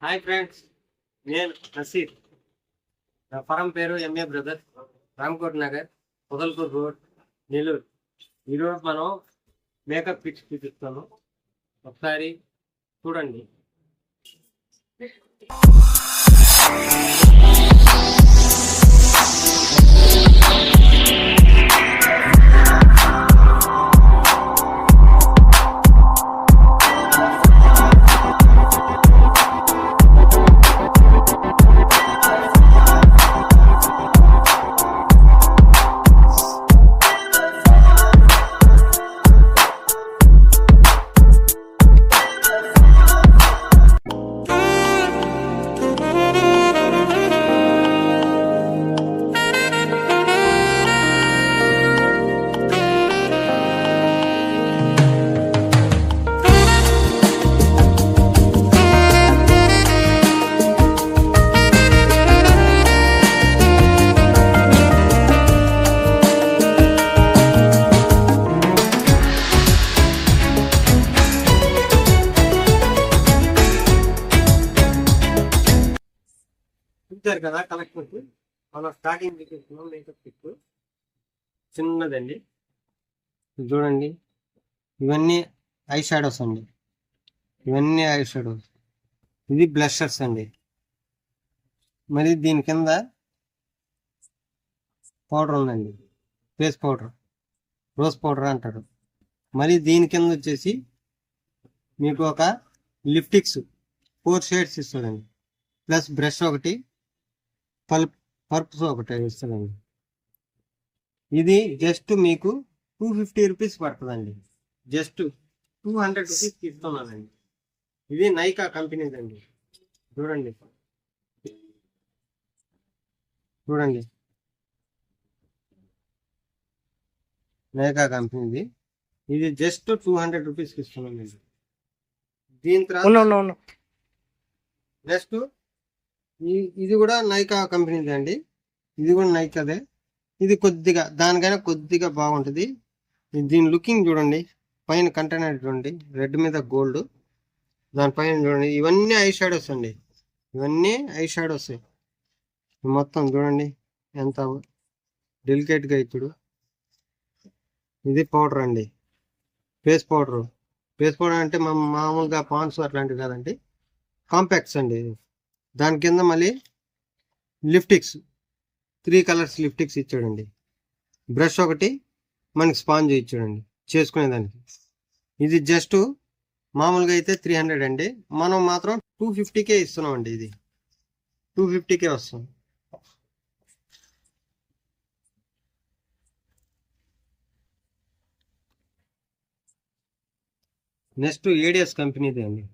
Hi friends, నేను నసీర్. నా ఫరం పేరు MA brothers, Ramkot Nagar, Podalpur road, Nellore. ఈరోజు మనం మేకప్ కిట్స్ చూపిస్తాను, ఒకసారి చూడండి. చూసారు కదా కలెక్షన్. మనం స్టార్టింగ్ చూపిస్తున్నాం మేకప్ కిట్. చిన్నదండి, చూడండి. ఇవన్నీ ఐ షాడోస్ అండి, ఇవన్నీ ఐ షాడోస్. ఇది బ్లషర్స్ అండి. మరి దీని కింద పౌడర్ ఉందండి, ఫేస్ పౌడర్, రోజ్ పౌడర్ అంటారు. మరి దీని కింద వచ్చేసి మీకు ఒక లిప్టిక్స్ 4 షేడ్స్ ఇస్తుందండి, ప్లస్ బ్రష్ ఒకటి, పర్ప్స్ ఒకటి ఇస్తుందండి. ఇది జస్ట్ మీకు 250 రూపీస్ పడుతుందండి. జస్ట్ 200 రూపీస్కి ఇస్తున్నానండి. ఇది నైకా కంపెనీదండి. చూడండి చూడండి, నైకా కంపెనీది. ఇది జస్ట్ 200 రూపీస్కి ఇస్తున్నానండి. దీని తర్వాత నెక్స్ట్ ఇది కూడా నైకా కంపెనీది అండి. ఇది కూడా నైకాదే. ఇది కొద్దిగా దానికైనా కొద్దిగా బాగుంటుంది. దీని లుకింగ్ చూడండి, పైన కంటైనర్ చూడండి, రెడ్ మీద గోల్డ్, దానిపైన చూడండి. ఇవన్నీ ఐ షాడోస్ అండి, ఇవన్నీ ఐ షాడోస్ మొత్తం. చూడండి ఎంత డెలికేట్గా ఇప్పుడు. ఇది పౌడర్ అండి, ఫేస్ పౌడర్. ఫేస్ పౌడర్ అంటే మామూలుగా పాన్స్ అట్లాంటివి కాదండి, కాంపాక్ట్స్ అండి. దాని కింద మళ్ళీ లిప్టిక్స్ 3 కలర్స్ లిప్టిక్స్ ఇచ్చాడండి. బ్రష్ ఒకటి, మనకి స్పాంజ్ ఇచ్చాడండి చేసుకునేదానికి. ఇది జస్ట్ మామూలుగా అయితే 300 అండి, మనం మాత్రం 250కే ఇస్తున్నాం అండి. ఇది 250కే వస్తుంది. నెక్స్ట్ ఏడిఎస్ కంపెనీది అండి.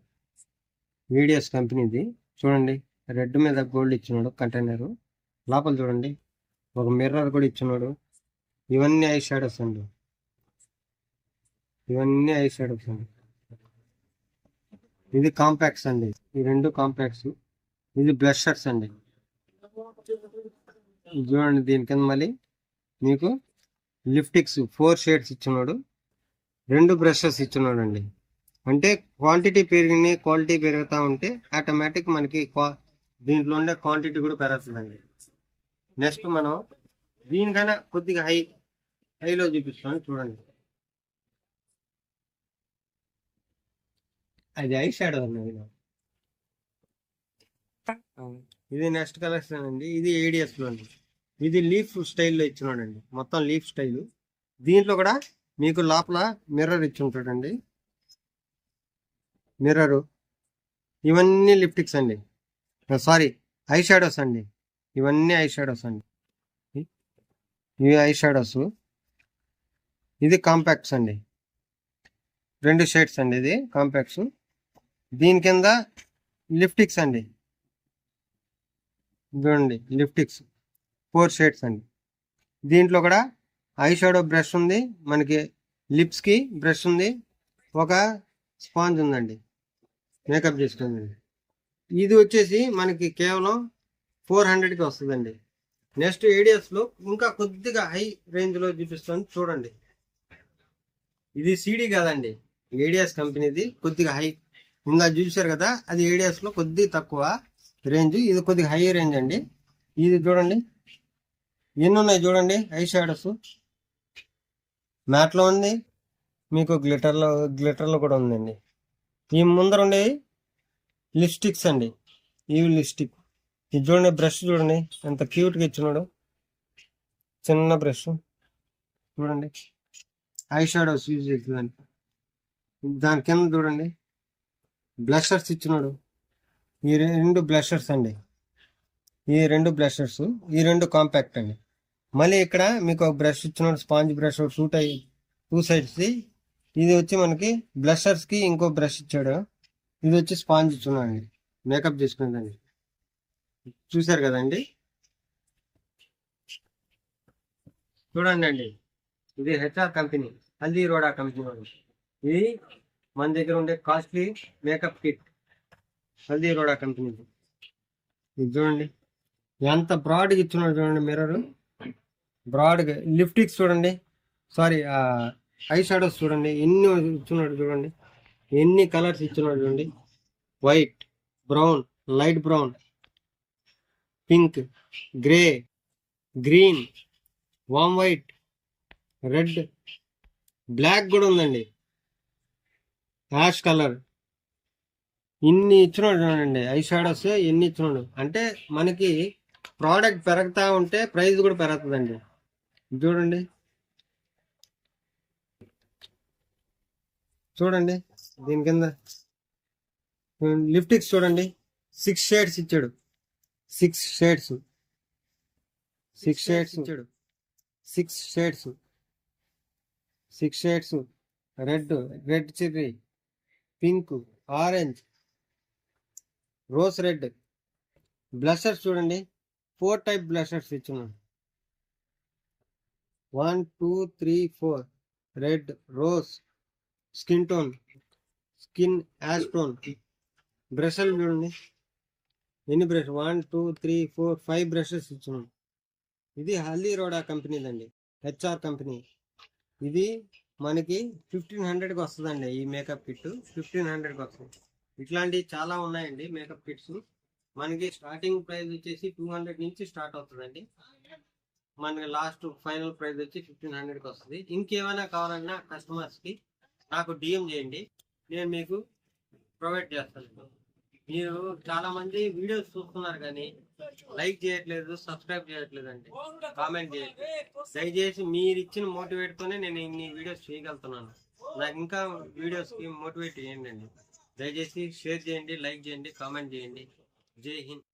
ఏడిఎస్ కంపెనీది చూడండి, రెడ్ మీద గోల్డ్ ఇచ్చినాడు కంటైనర్. లోపల చూడండి ఒక మిర్రర్ కూడా ఇచ్చినాడు. ఇవన్నీ ఐ షాడోస్ అండి, ఇవన్నీ ఐ షాడోస్ అండి. ఇది కాంపాక్ట్స్ అండి, ఈ 2 కాంపాక్ట్స్. ఇది బ్లషర్స్ అండి. చూడండి దీని కింద మళ్ళీ మీకు లిప్టిక్స్ 4 షేడ్స్ ఇచ్చినాడు, 2 బ్రషెస్ ఇచ్చినాడు అండి. అంటే క్వాంటిటీ క్వాలిటీ పెరుగుతూ ఉంటే ఆటోమేటిక్ మనకి దీంట్లో ఉండే క్వాంటిటీ కూడా పెరుగుతుందండి. నెక్స్ట్ మనం దీనికైనా కొద్దిగా హైలో చూపిస్తాను చూడండి. అది ఐ షాడో అన్నది. ఇది నెక్స్ట్ కలెక్షన్ అండి. ఇది ఏడిఎస్లో అండి. ఇది లీఫ్ స్టైల్లో ఇచ్చినాడండి, మొత్తం లీఫ్ స్టైల్. దీంట్లో కూడా మీకు లోపల మిర్రర్ ఇచ్చి ఉంటాడండి, మిర్రరు. ఇవన్నీ లిప్టిక్స్ అండి, సారీ ఐ షాడోస్ అండి. ఇవన్నీ ఐ షాడోస్ అండి, ఇవి ఐ షాడోస్. ఇది కాంపాక్ట్స్ అండి, 2 షేడ్స్ అండి. ఇది కాంపాక్ట్స్. దీని కింద లిప్టిక్స్ అండి, చూడండి లిప్టిక్స్ 4 షేడ్స్ అండి. దీంట్లో కూడా ఐ షాడో బ్రష్ ఉంది, మనకి లిప్స్కి బ్రష్ ఉంది, ఒక స్పాంజ్ ఉందండి మేకప్ చేసుకుంది. ఇది వచ్చేసి మనకి కేవలం 400కి వస్తుందండి. నెక్స్ట్ ఏడిఎస్లో ఇంకా కొద్దిగా హై రేంజ్లో చూపిస్తాను చూడండి. ఇది సీడీ కాదండి, ఏడిఎస్ కంపెనీది కొద్దిగా హై ఇంకా చూసారు కదా, అది ADS లో కొద్దిగా తక్కువ రేంజ్, ఇది కొద్దిగా హై రేంజ్ అండి. ఇది చూడండి ఎన్ని ఉన్నాయి చూడండి, ఐ షాడోస్ మ్యాట్ లో ఉంది, మీకు గ్లిటర్ లో కూడా ఉందండి. ఈ ముందర ఉండేవి లిప్స్టిక్స్ అండి, ఇవి లిప్స్టిక్. ఇది చూడండి, బ్రష్ చూడండి ఎంత క్యూట్ గా ఇచ్చినాడు, చిన్న బ్రష్ చూడండి, ఐ షాడోస్ యూజ్ చేస్తుందండి. దాని కింద చూడండి బ్లషర్స్ ఇచ్చినాడు, ఈ 2 బ్లషర్స్ అండి, ఈ 2 బ్లషర్స్, ఈ 2 కాంపాక్ట్ అండి. మళ్ళీ ఇక్కడ మీకు ఒక బ్రష్ ఇచ్చినాడు, స్పాంజ్ బ్రష్, 2 సైడ్స్. ఇది వచ్చి మనకి బ్లషర్స్ కి ఇంకో బ్రష్ ఇచ్చాడు, ఇది వచ్చి స్పాంజ్ ఇచ్చున్నాడు మేకప్ చేసుకునేదండి. చూసారు కదండి, చూడండి అండి, ఇది HR కంపెనీ, హల్దీ రోడా కంపెనీ వాళ్ళు. ఇది మన దగ్గర ఉండే కాస్ట్లీ మేకప్ కిట్, హల్దీ రోడా కంపెనీ. ఇది చూడండి ఎంత బ్రాడ్గా ఇచ్చున్నాడు చూడండి, మిర్రర్ బ్రాడ్గా. లిప్స్టిక్స్ చూడండి, సారీ ఐ షాడోస్ చూడండి ఎన్ని ఇచ్చున్నాడు చూడండి, ఎన్ని కలర్స్ ఇచ్చున్నాడు చూడండి. White, brown, light brown, pink, grey, green, warm white, red, black కూడా ఉందండి, యాష్ కలర్. ఇన్ని ఇచ్చినాడు చూడండి ఐ షాడోస్, ఎన్ని ఇచ్చినాడు అంటే మనకి ప్రోడక్ట్ పెరుగుతా ఉంటే ప్రైస్ కూడా పెరుగుతుందండి. చూడండి చూడండి దీని కింద లిప్స్టిక్స్ చూడండి, 6 షేడ్స్ ఇచ్చాడు, 6 షేడ్స్ ఇచ్చాడు, 6 shades, red cherry, pink, orange, rose red. Blushers చూడండి 4 టైప్ బ్లషర్స్ ఇచ్చున్నాడు, 1 2 3 4. Red, rose, skin tone, skin ash tone. బ్రషలు చూడండి ఎన్ని బ్రష్, 1 2 3 4 5 బ్రషెస్ ఇచ్చున్నాడు. ఇది హల్దీ రోడా కంపెనీదండి, HR కంపెనీ. ఇది మనకి 1500కి వస్తుందండి, ఈ మేకప్ కిట్ 1500కి వస్తుంది. ఇట్లాంటివి చాలా ఉన్నాయండి మేకప్ కిట్స్. మనకి స్టార్టింగ్ ప్రైస్ వచ్చేసి 200 నుంచి స్టార్ట్ అవుతుందండి. మనకి లాస్ట్ ఫైనల్ ప్రైస్ వచ్చి 1500కి వస్తుంది. ఇంకేమైనా కావాలన్నా కస్టమర్స్కి నాకు DM చేయండి, నేను మీకు ప్రొవైడ్ చేస్తాను. మీరు చాలా మంది వీడియోస్ చూస్తున్నారు కానీ లైక్ చేయట్లేదు, సబ్స్క్రైబ్ చేయట్లేదు అండి, కామెంట్ చేయట్లేదు. దయచేసి మీరు ఇచ్చిన మోటివేట్తోనే నేను ఇన్ని వీడియోస్ చేయగలుగుతున్నాను. నాకు ఇంకా వీడియోస్కి మోటివేట్ చేయండి అండి. దయచేసి షేర్ చేయండి, లైక్ చేయండి, కామెంట్ చేయండి. జై హింద్.